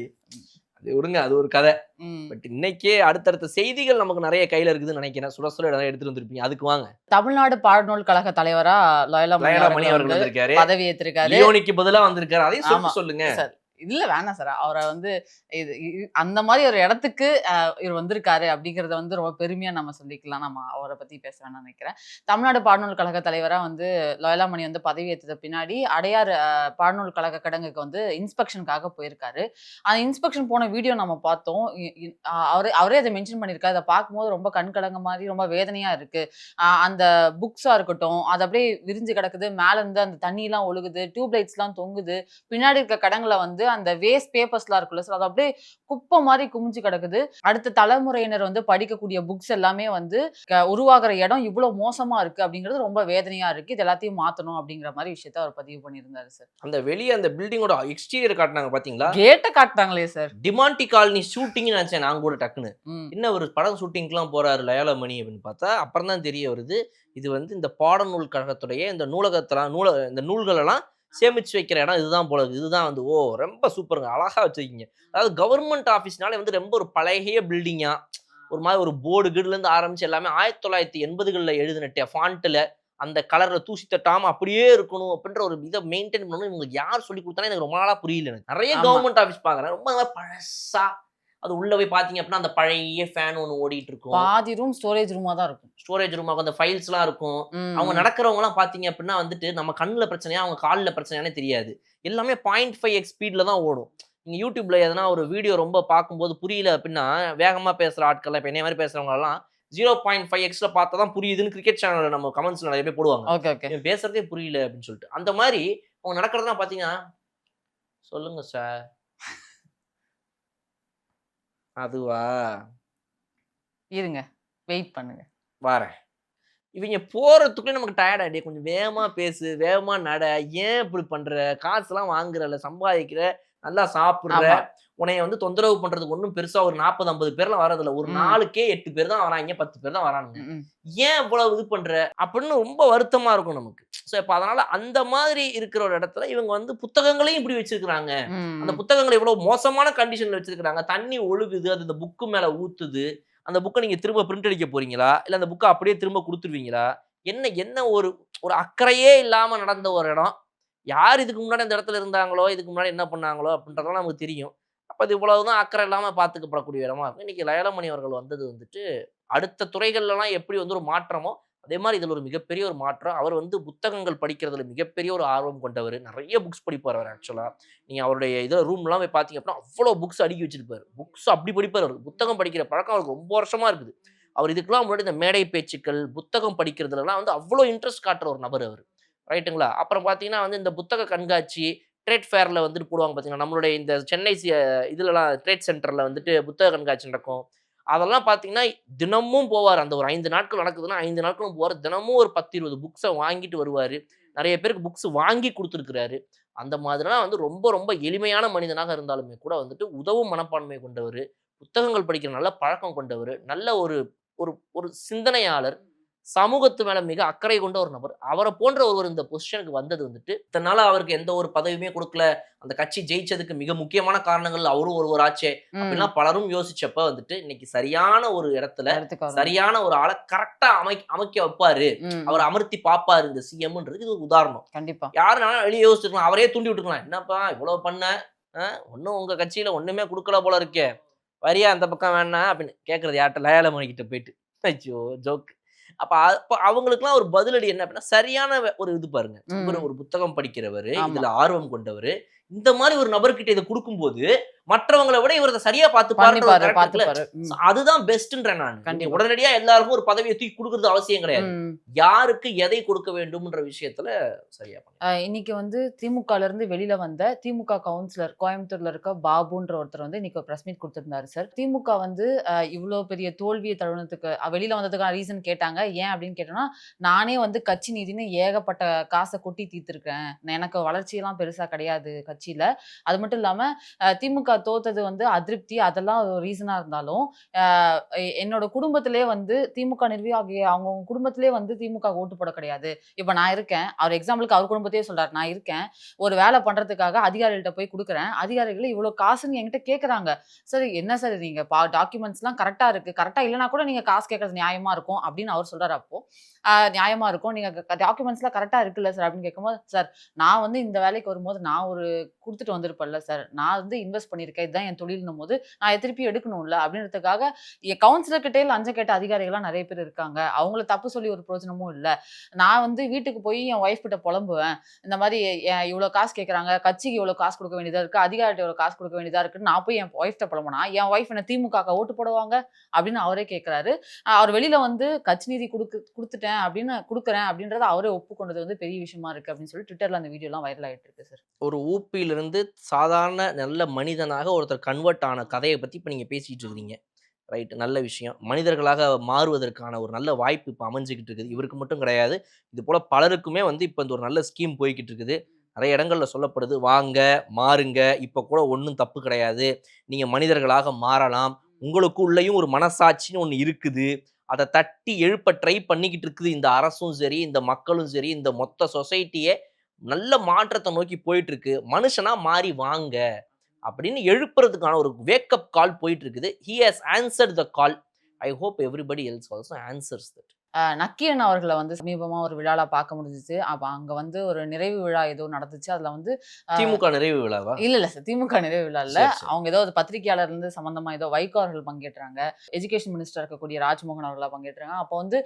அது விடுங்க, அது ஒரு கதை. பட் இன்னைக்கே அடுத்தடுத்த செய்திகள் நமக்கு நிறைய கையில இருக்குதுன்னு நினைக்கிறேன். சுட சுட நிறைய எடுத்துட்டு வந்திருப்பீங்க. அதுக்கு வாங்க. தமிழ்நாடு பாடநூல் கழக தலைவரா லயோலா மணி லயோலா மணி அவர்கள் அவர்கள் வந்திருக்காரு. பதவி ஏற்றிருக்காரு. லியோனிக்கு பதிலா வந்திருக்காரு. அதையும் ஆமா சொல்லிட்டு சொல்லுங்க. சார். இல்ல வேணாம் சார். அவரை வந்து அந்த மாதிரி ஒரு இடத்துக்கு இவர் வந்திருக்காரு அப்படிங்கறத வந்து ரொம்ப பெருமையா நம்ம சொல்லிக்கலாம். நம்ம அவரை பத்தி பேச வேணாம்னு நினைக்கிறேன். தமிழ்நாடு பாடநூல் கழக தலைவரா வந்து லயோலா மணி வந்து பதவி ஏற்றத பின்னாடி அடையார் பாடநூல் கழக கிடங்குக்கு வந்து இன்ஸ்பெக்ஷனுக்காக போயிருக்காரு. அந்த இன்ஸ்பெக்ஷன் போன வீடியோ நம்ம பார்த்தோம். அவரே அதை மென்ஷன் பண்ணியிருக்காரு. அதை பார்க்கும்போது ரொம்ப கண்கலங்க மாதிரி ரொம்ப வேதனையா இருக்கு. அந்த புக்ஸா இருக்கட்டும், அது அப்படியே விரிஞ்சு கிடக்குது. மேல இருந்து அந்த தண்ணி எல்லாம் ஒழுகுது, டியூப் லைட்ஸ் எல்லாம் தொங்குது. பின்னாடி இருக்க கடங்குல வந்து அந்த வேஸ்ட் பேப்பர்ஸ்லாம் இருக்குல்ல சார், அது அப்படியே குப்பை மாதிரி குமிஞ்சு கிடக்குது. அடுத்த தலைமுறையினர் வந்து படிக்கக்கூடிய புக்ஸ் எல்லாமே வந்து உருவாகிற இடம் இவ்வளவு மோசமா இருக்கு அப்படிங்கிறது ரொம்ப வேதனையா இருக்கு. இது எல்லாத்தையும் மாத்தணும் அப்படிங்கிற மாதிரி விஷயத்த அவர் பதிவு பண்ணியிருந்தாரு சார். அந்த வெளியே அந்த பில்டிங்கோட எக்ஸ்டீரியர் காட்டினாங்க பாத்தீங்களா? கேட்ட காட்டுறாங்களே சார். டிமாண்டி காலனி ஷூட்டிங் நினைச்சேன் நான் கூட டக்குன்னு. என்ன ஒரு படம் ஷூட்டிங்லாம் போறாரு லயோலா மணி அப்படின்னு பார்த்தா அப்புறம் தான் தெரிய வருது இது வந்து இந்த பாடநூல் கழகத்துடைய இந்த இந்த நூல்கள் எல்லாம் சேமிச்சு வைக்கிற இடம் இதுதான் போல. இதுதான் வந்து ரொம்ப சூப்பருங்க, அழகா வச்சிருக்கீங்க. அதாவது கவர்மெண்ட் ஆஃபீஸ்னாலே வந்து ரொம்ப ஒரு பழைய பில்டிங்கா, ஒரு மாதிரி ஒரு போர்டு கீடுல இருந்து ஆரம்பிச்சு எல்லாமே 1980களில் எழுதின ஃபாண்ட்ல அந்த கலர்ல தூசி தட்டாம அப்படியே இருக்கணும் அப்படின்ற ஒரு இதை மெயின்டைன் பண்ணணும். இவங்களுக்கு யார் சொல்லி கொடுத்தாலும் எனக்கு ரொம்ப நாளா புரியல. எனக்கு நிறைய கவர்மெண்ட் ஆஃபீஸ் பாக்குறேன், ரொம்ப பழசா. அது உள்ள போய் பாத்தீங்க அப்படின்னா அந்த பழைய ஃபேன் ஒன்று ஓடிட்டு இருக்கும். பாதி ரூம் ஸ்டோரேஜ் ரூமா தான் இருக்கும். ஸ்டோரேஜ் ரூமாக அந்த ஃபைல்ஸ் எல்லாம் இருக்கும். அவங்க நடக்கிறவங்க எல்லாம் பாத்தீங்க அப்படின்னா வந்துட்டு நம்ம கண்ணுல பிரச்சனையா அவங்க காலில் பிரச்சனையானே தெரியாது. எல்லாமே 0.5x ஸ்பீட்ல தான் ஓடும். நீங்க யூடியூப்ல எதனா ஒரு வீடியோ ரொம்ப பார்க்கும்போது புரியல அப்படின்னா வேகமா பேசுற ஆட்கள் இப்ப என்ன மாதிரி பேசுறவங்க எல்லாம் 0.5xல பார்த்தா தான் புரியுதுன்னு கிரிக்கெட் சேனல்ல நம்ம கமெண்ட்ஸ் நிறைய பேர் போடுவாங்க. பேசுறதே புரியல அப்படின்னு சொல்லிட்டு. அந்த மாதிரி அவங்க நடக்கிறதுலாம் பாத்தீங்கன்னா சொல்லுங்க சார் அதுவா இருங்க வெயிட் பண்ணுங்க வரேன். இவங்க போறதுக்குள்ளே நமக்கு டயர்ட் ஆகிட்டே. கொஞ்சம் வேகமா பேசு, வேகமா நட, ஏன் இப்படி பண்ற, காசுலாம் வாங்குறல, சம்பாதிக்கிற, நல்லா சாப்பிடுற, உன்னைய வந்து தொந்தரவு பண்றதுக்கு ஒன்றும் பெருசா ஒரு 40-50 பேர்லாம் வரதில்ல. ஒரு நாளுக்கே 8 பேர் தான் வராங்க, 10 பேர் தான் வரானுங்க. ஏன் இவ்வளவு இது பண்ற அப்படின்னு ரொம்ப வருத்தமா இருக்கும் நமக்கு. ஸோ இப்போ அதனால அந்த மாதிரி இருக்கிற ஒரு இடத்துல இவங்க வந்து புத்தகங்களையும் இப்படி வச்சிருக்கிறாங்க. அந்த புத்தகங்களை இவ்வளவு மோசமான கண்டிஷன்ல வச்சிருக்கிறாங்க. தண்ணி ஒழுகுது, அது இந்த புக்கு மேல ஊத்துது. அந்த புக்கை நீங்க திரும்ப பிரிண்ட் அடிக்க போறீங்களா, இல்ல அந்த புக்கை அப்படியே திரும்ப கொடுத்துருவீங்களா? என்ன ஒரு ஒரு அக்கறையே இல்லாம நடந்த ஒரு இடம். யார் இதுக்கு முன்னாடி அந்த இடத்துல இருந்தாங்களோ, இதுக்கு முன்னாடி என்ன பண்ணாங்களோ அப்படின்றதெல்லாம் நமக்கு தெரியும். அப்ப அது இவ்வளவுதான் அக்கறை இல்லாம பார்த்துக்கப்படக்கூடிய இடமா இருக்கும். இன்னைக்கு லயோலா மணி அவர்கள் வந்தது வந்துட்டு அடுத்த துறைகள்லாம் எப்படி வந்து ஒரு மாற்றமோ அதே மாதிரி இதில் ஒரு மிகப்பெரிய ஒரு மாற்றம். அவர் வந்து புத்தகங்கள் படிக்கிறதுல மிகப்பெரிய ஒரு ஆர்வம் கொண்டவர். நிறைய புக்ஸ் படிப்பார் அவர். ஆக்சுவலாக நீங்கள் அவருடைய இதில் ரூம்லாம் போய் பார்த்தீங்க அப்படின்னா அவ்வளோ புக்ஸ் அடுக்கி வச்சிருப்பார். புக்ஸ் அப்படி படிப்பார் அவர். புத்தகம் படிக்கிற பழக்கம் அவருக்கு ரொம்ப வருஷமாக இருக்குது. அவர் இதுக்கெல்லாம் முன்னாடி இந்த மேடை பேச்சுக்கள் புத்தகம் படிக்கிறதுலாம் வந்து அவ்வளோ இன்ட்ரெஸ்ட் காட்டுற ஒரு நபர் அவர். ரைட்டுங்களா? அப்புறம் பார்த்தீங்கன்னா வந்து இந்த புத்தக கண்காட்சி ட்ரேட் ஃபேரில் வந்துட்டு போடுவாங்க பார்த்தீங்கன்னா, நம்மளுடைய இந்த சென்னை இதுலலாம் ட்ரேட் சென்டரில் வந்துட்டு புத்தக கண்காட்சி நடக்கும். அதெல்லாம் பார்த்தீங்கன்னா தினமும் போவார். அந்த ஒரு 5 நாட்கள் நடக்குதுன்னா 5 நாட்களும் போவார். தினமும் ஒரு 10-20 புக்ஸை வாங்கிட்டு வருவார். நிறைய பேருக்கு புக்ஸ் வாங்கி கொடுத்துருக்கிறாரு. அந்த மாதிரிலாம் வந்து ரொம்ப ரொம்ப எளிமையான மனிதனாக இருந்தாலுமே கூட வந்துட்டு உதவும் மனப்பான்மை கொண்டவர், புத்தகங்கள் படிக்கிற நல்ல பழக்கம் கொண்டவர், நல்ல ஒரு ஒரு ஒரு சிந்தனையாளர், சமூகத்து மேல மிக அக்கறை கொண்ட ஒரு நபர். அவரை போன்ற ஒருவர் இந்த பொசிஷனுக்கு வந்தது வந்துட்டு இதனால அவருக்கு எந்த ஒரு பதவியுமே கொடுக்கல. அந்த கட்சி ஜெயிச்சதுக்கு மிக முக்கியமான காரணங்கள் அவரும் ஒருவராச்சே அப்படின்னா பலரும் யோசிச்சப்ப வந்துட்டு இன்னைக்கு சரியான ஒரு இடத்துல சரியான ஒரு ஆளை கரெக்டா அமைக்க வைப்பாரு, அவர் அமர்த்தி பாப்பாரு இந்த சிஎம்ன்றது இது ஒரு உதாரணம். கண்டிப்பா யாருனாலும் வெளியே யோசிச்சிருக்கலாம், அவரே தூண்டி விட்டுருக்கலாம். என்னப்பா இவ்வளவு பண்ண, ஒன்னும் உங்க கட்சியில ஒண்ணுமே கொடுக்கல போல இருக்கே, வரியா அந்த பக்கம் வேணாம் அப்படின்னு கேட்கறது யார்கிட்ட? லயோலா மணி கிட்ட போயிட்டு. ஐயோ ஜோக். அப்ப அவங்களுக்குலாம் ஒரு பதிலடி என்ன அப்படின்னா சரியான ஒரு இது பாருங்க. ஒரு புத்தகம் படிக்கிறவர், இதுல ஆர்வம் கொண்டவர், இந்த மாதிரி ஒரு நபர்கிட்ட இதை கொடுக்கும்போது மற்றவங்களை விட இவரை சரியா பார்த்து அதுதான் பெஸ்ட்ன்றேன் நான். உடனடியா எல்லாருக்கும் ஒரு பதவியை தூக்கி கொடுக்கறது அவசியம் கிடையாது. யாருக்கு எதை கொடுக்க வேண்டும்ன்ற விஷயத்துல சரியா இன்னைக்கு வந்து திமுகல இருந்து வெளியில வந்த திமுக கவுன்சிலர் கோயம்புத்தூர்ல இருக்க பாபுன்ற ஒருத்தர் வந்து இன்னைக்கு பிரஸ் மீட் கொடுத்திருந்தாரு சார். திமுக வந்து இவ்வளவு பெரிய தோல்வியை தருணத்துக்கு வெளியில வந்ததுக்கான ரீசன் கேட்டாங்க. ஏன் அப்படின்னு கேட்டோம்னா, நானே வந்து கட்சி நிதினு ஏகப்பட்ட காசை கொட்டி தீர்த்திருக்கேன், எனக்கு வளர்ச்சியெல்லாம் பெருசா கிடையாது கட்சியில. அது மட்டும் இல்லாம திமுக தோத்தது வந்து அதிருப்தி அதெல்லாம் ஒரு ரீசனா இருந்தாலும், என்னோட குடும்பத்திலேயே வந்து திமுக நிர்வாகி அவங்கவங்க குடும்பத்திலேயே வந்து திமுக ஓட்டு போட கிடையாது. இப்ப நான் இருக்கேன். அவர் எக்ஸாம்பிளுக்கு அவர் குடும்பத்தையே சொல்றாரு. நான் இருக்கேன். ஒரு வேலை பண்றதுக்காக அதிகாரிகள்ட்ட போய் குடுக்குறேன். அதிகாரிகள் இவ்ளோ காசுன்னு என்கிட்ட கேட்கறாங்க. சார் என்ன சார் நீங்க டாக்குமெண்ட்ஸ்லாம் கரெக்ட்டா இருக்கு. கரெக்ட்டா இல்லன்னா கூட நீங்க காசு கேட்கறது நியாயமா இருக்கும் அப்படின்னு அவர் சொல்றாரு அப்போ. நியாயமா இருக்கும். நீங்க டாக்குமெண்ட்ஸ்லாம் கரெக்ட்டா இருக்குல்ல சார் அப்படின்னு கேட்கும்போது, சார் நான் வந்து இந்த வேலைக்கு வரும்போது நான் ஒரு குடுத்துட்டு வந்திருப்பேன்ல சார். நான் வந்து இன்வெஸ்ட் பண்ணியிருக்கேன். இதுதான் என் தொழில்ன்னும்போது, நான் திருப்பி எடுக்கணும்ல அப்படின்றதுக்காக கவுன்சிலர் கிட்டயே லஞ்சம் கேட்ட அதிகாரிகள்லாம் நெறைய பேர் இருக்காங்க. அவங்கள தப்பு சொல்லி ஒரு பிரயோஜனமும் இல்ல. நான் வந்து வீட்டுக்கு போய் என் ஒய்ஃப் கிட்ட புலம்புவேன். இந்த மாரி இவ்ளோ காசு கேட்கறாங்க. கட்சிக்கு இவ்ளோ காசு குடுக்க வேண்டியதா இருக்கு. அதிகாரிட்ட இவ்ளோ காசு குடுக்க வேண்டியதா இருக்குன்னு நான் போய் என் ஒய்ஃப்ட்ட புலம்புனா, என் ஒய்ஃப் என்ன திமுகவுக்கா ஓட்டு போடுவாங்க? அப்படின்னு அவரே கேட்கறாரு. அவர் வெளியில வந்து கட்சி நிதி குடுத்துட்டேன் அப்படின்னு குடுக்குறேன் அப்படின்றத அவரே ஒப்புக்கொண்டது வந்து பெரிய விஷயமா இருக்கு அப்படின்னு சொல்லி ட்விட்டர்ல அந்த வீடியோலாம் வைரல் ஆயிட்டு இருக்கு சார். ஒரு ஊப்பியிலிருந்து சாதாரண நல்ல மனிதனாக ஒருத்தர் கன்வெர்ட் ஆன கதைய பத்தி இப்ப நீங்க பேசிட்டு இருக்கிறீங்க. ரைட். நல்ல விஷயம். மனிதர்களாக மாறுவதற்கான ஒரு நல்ல வாய்ப்பு இப்ப அமைஞ்சுகிட்டு இருக்குது. இவருக்கு மட்டும் கிடையாது. இது போல பலருக்குமே வந்து இப்ப இந்த ஒரு நல்ல ஸ்கீம் போய்க்கிட்டு இருக்குது. நெறைய இடங்கள்ல சொல்லப்படுது. வாங்க, மாறுங்க. இப்ப கூட ஒண்ணும் தப்பு கிடையாது. நீங்க மனிதர்களாக மாறலாம். உங்களுக்குள்ளேயும் ஒரு மனசாட்சின்னு ஒண்ணு இருக்குது. அத தட்டி எழுப்ப ட்ரை பண்ணிக்கிட்டு இருக்குது இந்த அரசும் சரி, இந்த மக்களும் சரி, இந்த மொத்த சொசைட்டியே நல்ல மாற்றத்த நோக்கி போயிட்டு இருக்கு. மனுஷனா மாறி வாங்க அப்படின்னு எழுப்புறதுக்கான ஒரு வேக் அப் கால் போயிட்டு இருக்குது. He has answered the call. I hope everybody else also answers that. Nakkeeran அவர்கள வந்து சமீபமா ஒரு விழால பார்க்க முடிஞ்சுச்சு. அப்ப அங்க வந்து ஒரு நிறைவு விழா ஏதோ நடந்துச்சு. அதுல வந்து அ திமுக நிறைவு விழாவா? இல்ல சார். திமுக நிறைவு விழா இல்ல. சரி, சரி. அவங்க ஏதோ ஒரு பத்திரிகையாளர் இருந்து சம்மந்தமா ஏதோ வைகோ அவர்கள் பங்கேற்றாங்க. எஜுகேஷன் மினிஸ்டரா இருக்கக்கூடிய ராஜ்மோகன் அவர்களா பங்கேற்றாங்க. அப்போ வந்து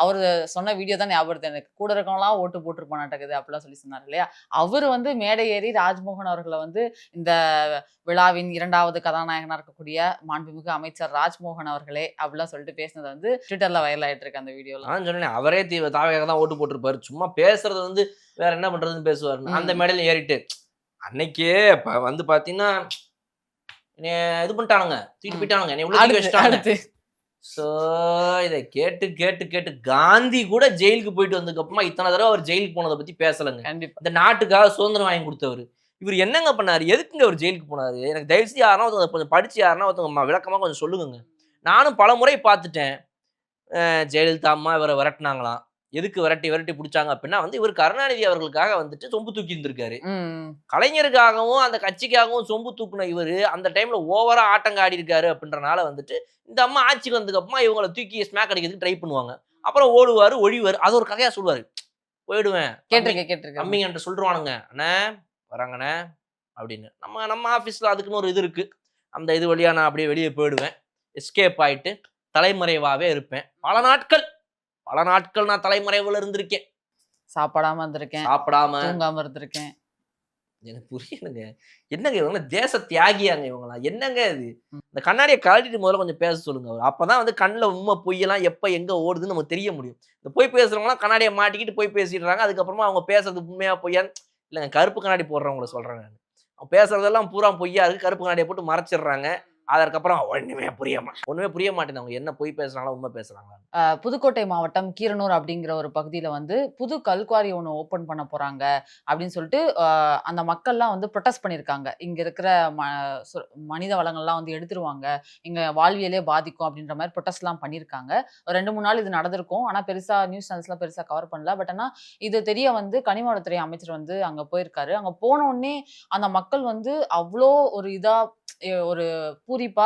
அவரு சொன்ன வீடியோ தான் ஞாபகம் வருது எனக்கு. கூட இருக்கவங்கலாம் ஓட்டு போட்டுருப்பானாட்டக்குது அப்படிலாம் சொல்லி சொன்னாரு இல்லையா? அவரு வந்து மேடை ஏறி ராஜ்மோகன் அவர்கள வந்து இந்த விழாவின் 2வது கதாநாயகனா இருக்கக்கூடிய மாண்புமிகு அமைச்சர் ராஜ்மோகன் அவர்களே அப்படிலாம் சொல்லிட்டு பேசினது வந்து ட்விட்டர்ல வைரல் ஆயிட்டு இருக்கு அந்த வீடியோலாம். நான் சொன்னேனே அவரே தாவேக தான் ஓட்டு போட்டிருப்பாரு. சும்மா பேசுறது வந்து வேற என்ன பண்றதுன்னு பேசுவாரு. அந்த மேடையில ஏறிட்டு அன்னைக்கே வந்து பாத்தீங்கன்னா என்னைய இது பண்ணிட்டானுங்க. தூக்கிட்டு போயிட்டானுங்க. என்னைய உள்ள தூக்கி வச்சுட்டானுங்க. அடுத்து சோ இத கேட்டு கேட்டு கேட்டு காந்தி கூட ஜெயிலுக்கு போயிட்டு வந்ததுக்கு அப்புறமா இத்தனை தடவை அவர் ஜெயிலுக்கு போனதை பத்தி பேசலங்க. கண்டிப்பா. இந்த நாட்டுக்காக சுதந்திரம் வாங்கி கொடுத்தவர். இவர் என்னங்க பண்ணாரு? எதுக்குங்க அவர் ஜெயிலுக்கு போனாரு? எனக்கு தயவு செய்து யாருன்னா ஒருத்தவங்க கொஞ்சம் படிச்சு யாருன்னா ஒருத்தவங்க விளக்கமா கொஞ்சம் சொல்லுங்க. நானும் பல முறை பார்த்துட்டேன். ஜெயலலிதா அம்மா இவரை விரட்டினாங்களாம். எதுக்கு விரட்டி விரட்டி பிடிச்சாங்க அப்படின்னா வந்து இவர் கருணாநிதி அவர்களுக்காக வந்துட்டு சொம்பு தூக்கி இருந்திருக்காரு. ம். கலைஞருக்காகவும் அந்த கட்சிக்காகவும் சொம்பு தூக்குன இவரு அந்த டைம்ல ஓவரா ஆட்டங்க ஆடி இருக்காரு அப்படின்றனால வந்துட்டு இந்த அம்மா ஆட்சிக்கு வந்ததுக்கு அப்புறமா இவங்களை தூக்கி ஸ்மாக் அடிக்கிறதுக்கு ட்ரை பண்ணுவாங்க. அப்புறம் ஓடுவாரு, ஒழிவாரு. அது ஒரு கதையா சொல்லுவாரு. போயிடுவேன். கேட்டிருக்கேன். தம்பிங்க என்கிட்ட சொல்றானுங்க, அண்ணே வராங்கண்ணே அப்படின்னு. நம்ம ஆபீஸ்ல அதுக்குன்னு ஒரு இது இருக்கு. அந்த இது வழியா நான் அப்படியே வெளியே போயிடுவேன். எஸ்கேப் ஆயிட்டு தலைமறைவாவே இருப்பேன். பல நாட்கள் நான் தலைமறைவுல இருந்திருக்கேன். சாப்பிடாம இருந்திருக்கேன். சாப்பிடாம தூங்காம இருந்திருக்கேன். எனக்கு புரியலங்க. என்னங்க இவங்க தேச தியாகியாங்க இவங்கலாம். என்னங்க இது? இந்த கண்ணாடியை கழட்டிட்டு முதல்ல கொஞ்சம் பேச சொல்லுங்க அவர். அப்பதான் வந்து கண்ணுல உண்மை பொய்யெல்லாம் எப்ப எங்க ஓடுதுன்னு நமக்கு தெரிய முடியும். இந்த போய் பேசுறவங்கலாம் கண்ணாடியை மாட்டிக்கிட்டு போய் பேசிடுறாங்க. அதுக்கப்புறமா அவங்க பேசுறது உண்மையா பொய்யான்னு இல்லைங்க கருப்பு கண்ணாடி போடுறவங்கள சொல்றேன் நான். அவங்க பேசுறதெல்லாம் பூரா பொய்யா இருக்கு. கருப்பு கண்ணாடியை போட்டு மறைச்சிடுறாங்க. அதற்கப்புறம் ஒண்ணுமே புரிய மாட்டேங்குது. அவங்க என்ன பொய் பேசுறாங்களா உண்மை பேசுறாங்களா? புதுக்கோட்டை மாவட்டம் கீரனூர் அப்படிங்கிற ஒரு பகுதியில வந்து புது கல்குவாரி ஒண்ணு ஓப்பன் பண்ண போறாங்க அப்படின்னு சொல்லிட்டு அந்த மக்கள்லாம் வந்து ப்ரொடெஸ்ட் பண்ணியிருக்காங்க. இங்க இருக்கிற மனித வளங்கள்லாம் வந்து எடுத்துருவாங்க. இங்க வாழ்வியலே பாதிக்கும் அப்படின்ற மாதிரி ப்ரொடெஸ்ட்லாம் பண்ணியிருக்காங்க. ஒரு 2-3 நாள் இது நடந்திருக்கும். ஆனா பெருசா நியூஸ் சேனல்ஸ்லாம் பெருசா கவர் பண்ணல. பட் ஆனா இது தெரிய வந்து கனிமவளத்துறை அமைச்சர் வந்து அங்க போயிருக்காரு. அங்க போன உடனே அந்த மக்கள் வந்து அவ்வளோ ஒரு இதா ஒரு பூரிப்பா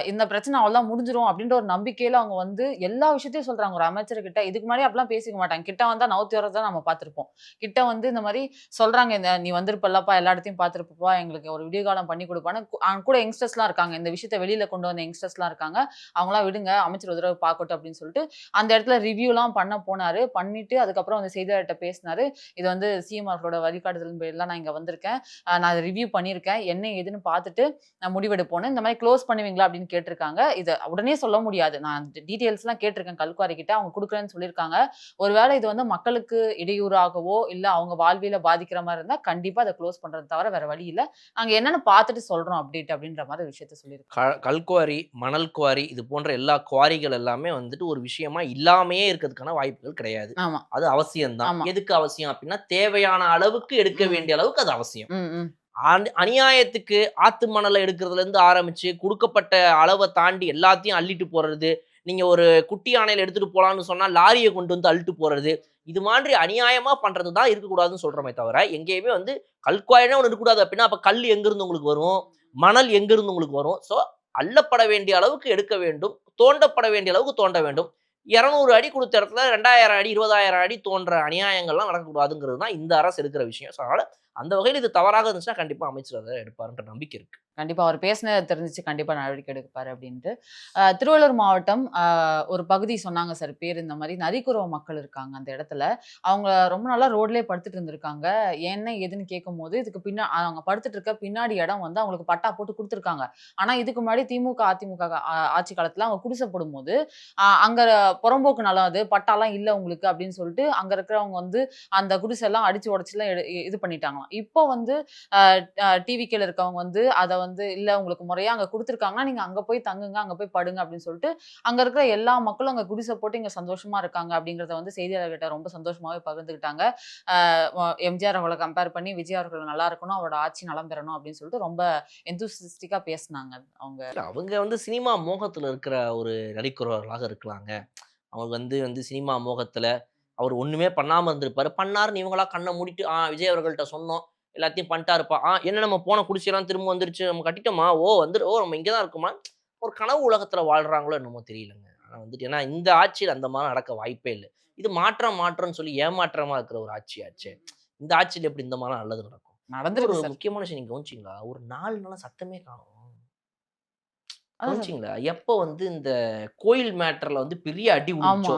இந்த பிரச்சனை அவ்வளவுதான் முடிஞ்சிரும் அப்படின்ற ஒரு நம்பிக்கையில அவங்க வந்து எல்லா விஷயத்தையும் சொல்றாங்க ஒரு அமைச்சர்கிட்ட. இதுக்கு முன்னாடி அப்படிலாம் பேசிக்க மாட்டாங்க. கிட்ட வந்தா நவுத்தி வரத நம்ம பார்த்திருப்போம். கிட்ட வந்து இந்த மாதிரி சொல்றாங்க, இந்த நீ வந்திருப்பல்லப்பா எல்லா இடத்தையும் பார்த்திருப்பா எங்களுக்கு ஒரு விடிய காலம் பண்ணி கொடுப்பான்னு கூட யங்ஸ்டர்ஸ்லாம் இருக்காங்க. இந்த விஷயத்தை வெளியில கொண்டு வந்த யங்ஸ்டர்ஸ்லாம் இருக்காங்க. அவங்களாம் விடுங்க அமைச்சர் ஒரு தடவை பார்க்கட்டும் அப்படின்னு சொல்லிட்டு அந்த இடத்துல ரிவ்யூலாம் பண்ண போனாரு. பண்ணிட்டு அதுக்கப்புறம் வந்து செய்தியாளர்கிட்ட பேசினாரு. இது வந்து சிஎம் அவர்களோட வழிகாட்டுதலின் பேர்ல நான் இங்க வந்திருக்கேன். நான் அதை ரிவ்யூ பண்ணியிருக்கேன். என்ன ஏதுன்னு பார்த்துட்டு நான் முடிவெடுப்போன்னு இந்த மாதிரி க்ளோஸ் பண்ணுவீங்களா அப்படின்னு கேட்டிருக்காங்க. இதை உடனே சொல்ல முடியாது. நான் டீட்டெயில்ஸ்லாம் கேட்டிருக்கேன் கல்குவாரி கிட்ட. அவங்க கொடுக்குறேன்னு சொல்லியிருக்காங்க. ஒருவேளை இது வந்து மக்களுக்கு இடையூறாகவோ இல்ல அவங்க வாழ்வியல பாதிக்கிற மாதிரி இருந்தா கண்டிப்பா அதை க்ளோஸ் பண்றது தவிர வேற வழி இல்ல. நாங்க என்னன்னு பார்த்துட்டு சொல்றோம் அப்டேட் அப்படின்ற மாதிரி விஷயத்த சொல்லியிருக்கோம். கல்குவாரி, மணல் குவாரி இது போன்ற எல்லா குவாரிகள் எல்லாமே வந்துட்டு ஒரு விஷயமா இல்லாமையே இருக்கிறதுக்கான வாய்ப்புகள் கிடையாது. ஆமா. அது அவசியம் தான். ஆமா. எதுக்கு அவசியம் அப்படின்னா தேவையான அளவுக்கு எடுக்க வேண்டிய அளவுக்கு அது அவசியம். அநியாயத்துக்கு ஆத்து மணலை எடுக்கிறதுல இருந்து ஆரம்பிச்சு கொடுக்கப்பட்ட அளவை தாண்டி எல்லாத்தையும் அள்ளிட்டு போறது. நீங்க ஒரு குட்டி யானையில எடுத்துட்டு போலான்னு சொன்னா லாரியை கொண்டு வந்து அள்ளிட்டு போறது. இது மாதிரி அநியாயமா பண்றது தான் இருக்கக்கூடாதுன்னு சொல்றோமே தவிர, எங்கேயுமே வந்து கல்குவாய்னா ஒண்ணு இருக்கக்கூடாது அப்படின்னா, அப்ப கல் எங்கிருந்து உங்களுக்கு வரும்? மணல் எங்கிருந்து உங்களுக்கு வரும்? ஸோ அள்ளப்பட வேண்டிய அளவுக்கு எடுக்க வேண்டும். தோண்டப்பட வேண்டிய அளவுக்கு தோண்ட வேண்டும். 200 அடி குடுத்த இடத்துல 2000 அடி, 20,000 அடி தோன்ற அநியாயங்கள்லாம் நடக்கக்கூடாதுங்கிறது தான் இந்த அரசு எடுக்கிற விஷயம். ஸோ அதனால அந்த வகையில இது தவறாக இருந்துச்சுன்னா கண்டிப்பா அமைச்சர் அத எடுப்பாருன்ற நம்பிக்கை இருக்கு. கண்டிப்பா அவர் பேசினது தெரிஞ்சுச்சு கண்டிப்பா நடவடிக்கை எடுப்பாரு அப்படின்ட்டு. திருவள்ளூர் மாவட்டம் ஒரு பகுதி சொன்னாங்க சார் பேர். இந்த மாதிரி நரிக்குறவ மக்கள் இருக்காங்க அந்த இடத்துல. அவங்க ரொம்ப நாளா ரோட்லயே படுத்துட்டு இருந்திருக்காங்க. என்ன ஏதுன்னு கேட்கும்போது இதுக்கு அவங்க படுத்துட்டு இருக்க பின்னாடி இடம் வந்து அவங்களுக்கு பட்டா போட்டு குடுத்துருக்காங்க. ஆனா இதுக்கு முன்னாடி திமுக, அதிமுக ஆட்சி காலத்துல அவங்க குடிசை போடும்போது அங்க புறம்போக்கு நிலம் அது பட்டாலாம் இல்ல உங்களுக்கு அப்படின்னு சொல்லிட்டு அங்க இருக்கிறவங்க வந்து அந்த குடிசை எல்லாம் அடிச்சு உடைச்சுலாம் இது பண்ணிட்டாங்களாம். இப்போ வந்து டிவிக்கேல இருக்கவங்க வந்து அத வந்து இல்ல உங்களுக்கு முறையா அங்க குடுத்துருக்காங்கன்னா, நீங்க அங்க போய் தங்குங்க, அங்க போய் படுங்க அப்படின்னு சொல்லிட்டு, அங்க இருக்கிற எல்லா மக்களும் அங்க குடிசை போட்டு இங்க சந்தோஷமா இருக்காங்க அப்படிங்கிறத வந்து செய்தியாளர்கிட்ட ரொம்ப சந்தோஷமாவே பகிர்ந்துக்கிட்டாங்க. எம்ஜிஆர் அவர்கள கம்பேர் பண்ணி விஜய் அவர்கள் நல்லா இருக்கணும், அவரோட ஆட்சி நலம் பெறணும் அப்படின்னு சொல்லிட்டு ரொம்ப எந்தூசிஸ்டிக்கா பேசுனாங்க அவங்க. அவங்க வந்து சினிமா மோகத்துல இருக்கிற ஒரு நடிக்கிறவர்களாக இருக்கலாங்க. அவங்க வந்து வந்து சினிமா மோகத்துல அவர் ஒண்ணுமே பண்ணாம இருந்திருப்பாரு. பண்ணாருன்னு இவங்களா கண்ண மூடிட்டு, விஜய் அவர்கள்ட்ட சொன்னோம். எல்லாத்தையும் பண்ணிட்டாருப்பா. என்ன நம்ம போன குடிசையெல்லாம் திரும்ப வந்துருச்சு. நம்ம கட்டிட்டோமா? நம்ம இங்க தான் இருக்கோமா? ஒரு கனவு உலகத்துல வாழ்றாங்களோ என்னமோ தெரியலங்க. ஆனா வந்துட்டு ஏன்னா இந்த ஆட்சியில அந்த மாரி நடக்க வாய்ப்பே இல்ல. இது மாற்றம்னு சொல்லி ஏமாற்றமா இருக்கிற ஒரு ஆட்சியாச்சே. இந்த ஆட்சியில எப்படி இந்த மாரிலாம் நல்லது நடக்கும்? ஒரு நடந்திருக்கு சார். முக்கியமான விஷயம் நீங்க கவனிச்சீங்களா? ஒரு 4 நாளா சத்தமே காணோம். அதான் சார். கவனிச்சீங்களா? எப்போ வந்து இந்த கோயில் மேட்டர்ல வந்து பெரிய அடி ஆமா. விழுந்துச்சோ,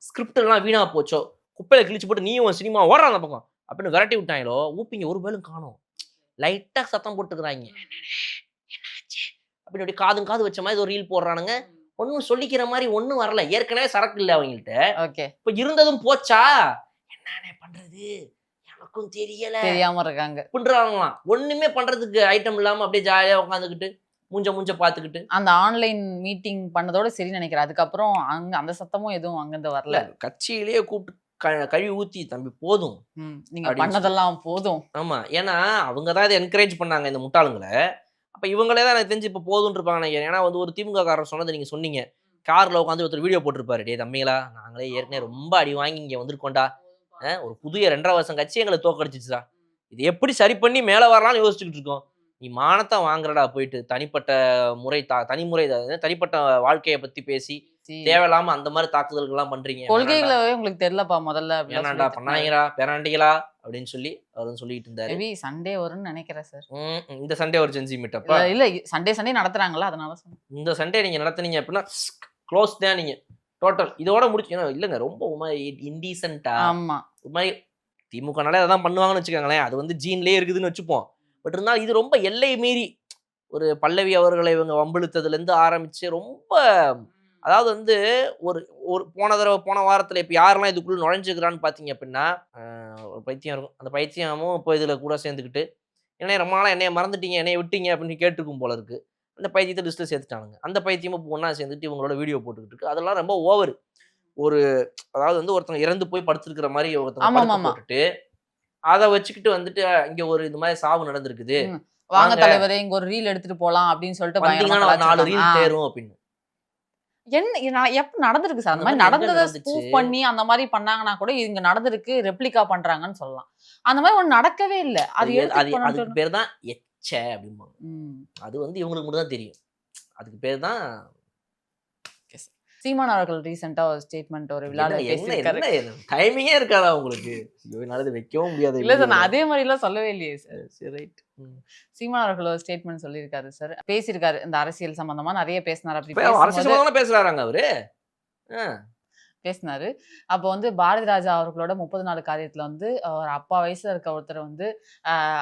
ஸ்கிரிப்ட் எல்லாம் வீணா போச்சோ, குப்பையில கிழிச்சு போட்டு நீயும் உன் சினிமா ஓடுறா அந்த பக்கம் அப்படின்னு விரட்டி விட்டாங்களோ, ஊப்பிங்க ஒரு பேலும் காணோம். லைட்டா சத்தம் போட்டுக்கிறாய்ங்க. என்னாச்சு? அப்படின்னு அப்படியே காதும் காது வச்ச மாதிரி ஒரு ரீல் போடுறானுங்க. ஒண்ணும் சொல்லிக்கிற மாதிரி ஒண்ணும் வரல. ஏற்கனவே சரக்கு இல்ல அவங்கள்ட்ட. ஓகே. இப்ப இருந்ததும் போச்சா? என்னண்ணே பண்றது? எனக்கும் தெரியல. தெரியாம இருக்காங்க. அப்படின்றாங்களாம். ஒண்ணுமே பண்றதுக்கு ஐட்டம் இல்லாம அப்படியே ஜாலியா உட்காந்துக்கிட்டு, மூஞ்ச பார்த்துக்கிட்டு. அந்த ஆன்லைன் மீட்டிங் பண்ணதோட சரின்னு நினைக்கிறேன். அதுக்கப்புறம் அந்த சத்தமும் எதுவும் அங்கிருந்து இல்ல வரல. கட்சியிலேயே கூப்பிட்டு கழுவி ஊத்தி தம்பி போதும். நீங்க அப்படின்னு பண்ணதெல்லாம் போதும். ஆமா. ஏன்னா அவங்க தான் இத என்கரேஜ் பண்ணாங்க இந்த முட்டாளுங்கள. அப்ப இவங்களே தான் எனக்கு தெரிஞ்சு இப்ப போதும்ன்னு இருப்பாங்க நினைக்கிறேன். ஏன்னா வந்து ஒரு திமுக காரர் சொன்னத நீங்க சொன்னீங்க. கார்ல உட்காந்து ஒருத்தர் வீடியோ போட்டிருப்பாரு. டேய் தம்பிங்களா, நாங்களே ஏற்கனவே ரொம்ப அடி வாங்கி இங்க வந்திருக்கோம்டா. ஒரு புதிய 2.5 வருஷம் கட்சி எங்கள தோற்கடிச்சிச்சுடா. இது எப்படி சரி பண்ணி மேல வரலாம்னு யோசிச்சுக்கிட்டு இருக்கோம். நீ மானத்த வாங்குறடா போயிட்டு தனிப்பட்ட தனிப்பட்ட வாழ்க்கைய பத்தி பேசி தேவையில்லாம அந்த மாதிரி தாக்குதல்கள்லாம் பண்றீங்க. கொள்கைகளவே உங்களுக்கு தெரியலப்பா முதல்ல. வேணாண்டா பண்ணாங்கடா பேராண்டிகளா அப்படின்னு சொல்லி அவர் சொல்லிட்டு இருந்தாரு. மேபி சண்டே வரும்னு நினைக்கிறேன் சார். இந்த சண்டே ஒரு ஜென்சி மீட்டப்பா. இல்ல சண்டே நடத்துறாங்கல்ல அதனால சொன்னேன். இந்த சண்டே நீங்க நடத்துனீங்க அப்படின்னா க்ளோஸ் தான் நீங்க டோட்டல் இதோட முடிச்சு. இல்லங்க ரொம்ப ஒரு மாதிரி இன்டீசென்ட்டா ஆமா. ஒரு மாதிரி திமுகனாலே அதான் பண்ணுவாங்கன்னு வச்சுக்கோங்களேன். அது வந்து ஜீன்லயே இருக்குதுன்னு வச்சுப்போம். பட் இருந்தாலும் இது ரொம்ப எல்லை மீறி ஒரு பல்லவி அவர்களை இவங்க வம்பிழுத்ததுல இருந்து ஆரம்பிச்சு ரொம்ப அதாவது வந்து ஒரு ஒரு போன வாரத்துல இப்ப யாரெல்லாம் இதுக்குள்ள நுழைஞ்சுக்கிறான்னு பாத்தீங்க அப்படின்னா ஒரு பைத்தியம் இருக்கும். அந்த பைத்தியமும் இப்போ இதுல கூட சேர்ந்துக்கிட்டு என்னைய ரொம்ப நாளா என்னைய மறந்துட்டீங்க, என்னைய விட்டீங்க அப்படின்னு கேட்டிருக்கும் போல இருக்கு. அந்த பைத்தியத்தை லிஸ்ட்ல சேர்த்துட்டானுங்க. அந்த பைத்தியமும் இப்போ ஒண்ணா சேர்ந்துட்டு இவங்களோட வீடியோ போட்டுக்கிட்டு இருக்கு. அதெல்லாம் ரொம்ப ஓவர். ஒரு அதாவது வந்து ஒருத்தவங்க இறந்து போய் படுத்திருக்கிற மாதிரி ஒருத்தவங்க படுத்து போட்டுட்டு அதை வச்சுக்கிட்டு வந்துட்டு இங்க ஒரு இது மாதிரி சாவு நடந்திருக்குது. வாங்க தலைவரே இங்க ஒரு ரீல் எடுத்துட்டு போலாம் அப்படின்னு சொல்லிட்டு பயங்கரமா 4 ரீல் தேரும் அப்படின்னு. என்ன எப்ப நடந்திருக்கு சார்? அந்த மாதிரி நடந்ததை ஸ்பூஃப் பண்ணி அந்த மாதிரி பண்ணாங்கன்னா கூட இங்க நடந்திருக்கு ரெப்ளிகா பண்றாங்கன்னு சொல்லலாம். அந்த மாதிரி ஒண்ணு நடக்கவே இல்ல. அதுக்கு பேர் தான் எச்ச அப்படிம்பாங்க. அது வந்து இவங்களுக்கு மட்டும் தான் தெரியும். அதுக்கு பேர் தான் சீமான் அவர்கள் ரீசெண்டா ஒரு ஸ்டேட்மெண்ட் ஒரு விழால பேசியிருக்காரு. டைமிங்கே இருக்காதா உங்களுக்கு? என்னால வைக்கவும் முடியாது. இல்ல சார், நான் அதே மாதிரி எல்லாம் சொல்லவே இல்லையே சார். சரி ரைட். சீமான் அவர்கள் ஒரு ஸ்டேட்மெண்ட் சொல்லியிருக்காரு சார். பேசியிருக்காரு இந்த அரசியல் சம்பந்தமா நிறைய பேசினார். அப்படி அரசியல் சம்பந்தமா பேசுறாங்க அவரு. பேசினாரு. அப்போ வந்து பாரதி ராஜா அவர்களோட 30 நாள் காரியத்துல வந்து ஒரு அப்பா வயசுல இருக்க ஒருத்தர் வந்து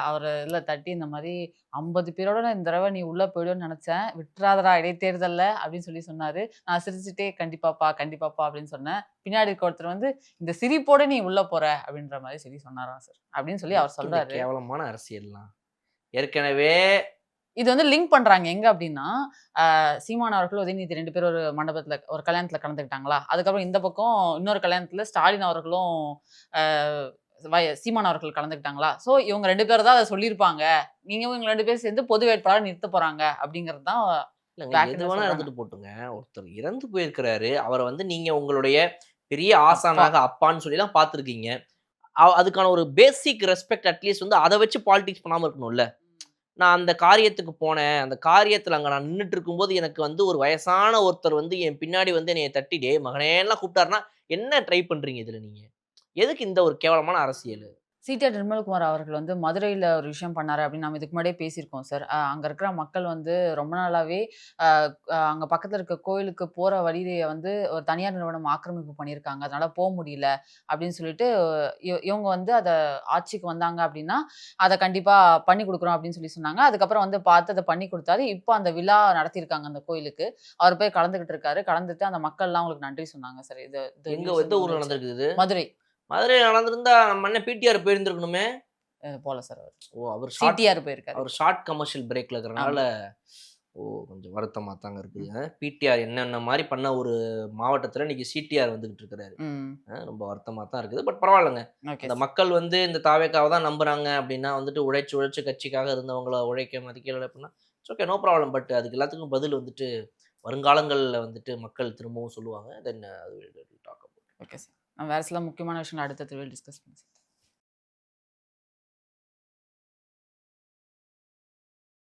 அவர் இதுல தட்டி இந்த மாதிரி 50 பேரோட இந்த தடவை நீ உள்ள போயிடுன்னு நினைச்சேன், விட்டுறாதடா இடைத்தேர்தல்ல அப்படின்னு சொல்லி சொன்னாரு. நான் சிரிச்சுட்டே கண்டிப்பாப்பா அப்படின்னு சொன்னேன். பின்னாடி இருக்க ஒருத்தர் வந்து இந்த சிரிப்போட நீ உள்ள போற அப்படின்ற மாதிரி சொல்லி சொன்னாராம் சார் அப்படின்னு சொல்லி அவர் சொல்றாரு. கேவலமான அரசியல்லாம் ஏற்கனவே இது வந்து லிங்க் பண்றாங்க எங்க அப்படின்னா சீமான் அவர்கள் உதயநிதி 2 பேரும் ஒரு மண்டபத்துல ஒரு கல்யாணத்துல கலந்துக்கிட்டாங்களா. அதுக்கப்புறம் இந்த பக்கம் இன்னொரு கல்யாணத்துல ஸ்டாலின் அவர்களும் சீமான் அவர்கள் கலந்துக்கிட்டாங்களா? ஸோ இவங்க 2 பேர் தான் அத சொல்லியிருப்பாங்க. இவங்க 2 பேரும் சேர்ந்து பொது வேட்பாளர் நிறுத்த போறாங்க அப்படிங்கிறது தான் இல்லங்க எது பேக்குன்னு வேணா சொல்றாங்க. இருந்துட்டு போட்டுங்க. ஒருத்தர் இறந்து போயிருக்கிறாரு. அவர வந்து நீங்க உங்களுடைய பெரிய அப்பா. ஆசானாக, அப்பான்னு சொல்லிலாம் பார்த்துருக்கீங்க. அதுக்கான ஒரு பேசிக் ரெஸ்பெக்ட் அட்லீஸ்ட் வந்து அத வச்சு பாலிடிக்ஸ் பண்ணாம இருக்கணும்ல. நான் அந்த காரியத்துக்கு போனேன். அந்த காரியத்துல அங்க நான் நின்னுட்டு இருக்கும்போது, எனக்கு வந்து ஒரு வயசான ஒருத்தர் வந்து என் பின்னாடி வந்து என்னைய தட்டி, "டேய் மகனேன்லாம்" கூப்பிட்டாருன்னா, என்ன ட்ரை பண்றீங்க இதுல நீங்க? எதுக்கு இந்த ஒரு கேவலமான அரசியலு? சிடிஆர் நிர்மல்குமார் அவர்கள் வந்து மதுரையில ஒரு விஷயம் பண்ணாரு அப்படின்னு நம்ம இதுக்கு முன்னாடியே பேசியிருக்கோம் சார். அங்க இருக்கிற மக்கள் வந்து ரொம்ப நாளாவே அ அங்க பக்கத்துல இருக்க கோயிலுக்கு போற வழிய வந்து ஒரு தனியார் நிறுவனம் ஆக்கிரமிப்பு பண்ணியிருக்காங்க. அதனால முடியல அப்படின்னு சொல்லிட்டு இவங்க வந்து அத ஆட்சிக்கு வந்தாங்க அப்படின்னா, அத கண்டிப்பா பண்ணி குடுக்குறோம் அப்படின்னு சொன்னாங்க. அதுக்கப்புறம் வந்து பார்த்து அத பண்ணி குடுத்தாரு. இப்ப அந்த விழா நடத்தியிருக்காங்க அந்த கோயிலுக்கு. அவர் போய் கலந்துகிட்டு இருக்காரு. கலந்துட்டு அந்த மக்கள்லாம் உங்களுக்கு நன்றி சொன்னாங்க சார். இது இது எங்க நியூஸ் எந்த ஊர்ல வந்துச்சு. நடந்திருக்கு இது? மதுரை. மதுரையில நடந்திருந்தா நம்ம அண்ணன் பிடிஆர் போயிருந்திருக்கணுமே. போல சார் அவரு. ஓ! அவர் சிடிஆர் போயிருக்காரு. அவர் ஷார்ட் கமர்ஷியல் பிரேக்ல இருக்கிறனால, ஆமா. ஓ! கொஞ்சம் வருத்தமா தாங்க இருக்குது. பிடிஆர் என்னென்ன மாரி பண்ண ஒரு மாவட்டத்துல இன்னைக்கு சிடிஆர் வந்துகிட்டு இருக்கிறாரு. ம். ரொம்ப வருத்தமா தான் இருக்குது. பட் பரவாயில்லங்க. ஓகே அந்த சார். மக்கள் வந்து இந்த தாவேக்காவ தான் நம்புறாங்க அப்படின்னா வந்துட்டு உழைச்சு உழைச்சு கட்சிக்காக இருந்தவங்கள உழைக்க மதிக்கல அப்படின்னா, it's okay no problem. But அதுக்கு எல்லாத்துக்கும் பதில் வந்துட்டு வருங்காலங்கள்ல வந்துட்டு மக்கள் திரும்பவும் சொல்லுவாங்க. தென் அது will talk about. Okay sir. வேற சில முக்கியமான விஷயங்கள் அடுத்த டிஸ்கஸ் பண்ணுவோம் சார்.